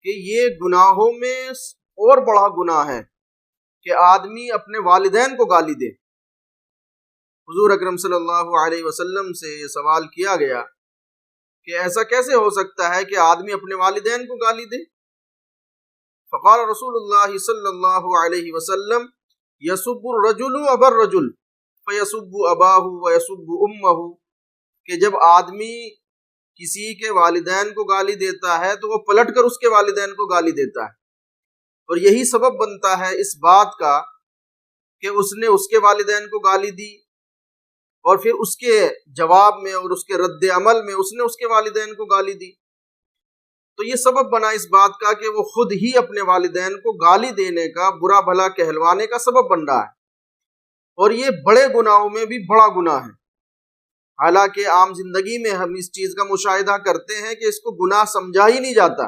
کہ یہ گناہوں میں اور بڑا گناہ ہے کہ آدمی اپنے والدین کو گالی دے۔ حضور اکرم صلی اللہ علیہ وسلم سے یہ سوال کیا گیا کہ ایسا کیسے ہو سکتا ہے کہ آدمی اپنے والدین کو گالی دے؟ فقال رسول اللہ صلی اللہ علیہ وسلم یسب الرجل ابا الرجل فیسب اباہ ویسب امہ، کہ جب آدمی کسی کے والدین کو گالی دیتا ہے تو وہ پلٹ کر اس کے والدین کو گالی دیتا ہے، اور یہی سبب بنتا ہے اس بات کا کہ اس نے اس کے والدین کو گالی دی، اور پھر اس کے جواب میں اور اس کے رد عمل میں اس نے اس کے والدین کو گالی دی۔ تو یہ سبب بنا اس بات کا کہ وہ خود ہی اپنے والدین کو گالی دینے کا، برا بھلا کہلوانے کا سبب بن رہا ہے، اور یہ بڑے گناہوں میں بھی بڑا گناہ ہے۔ حالانکہ عام زندگی میں ہم اس چیز کا مشاہدہ کرتے ہیں کہ اس کو گناہ سمجھا ہی نہیں جاتا،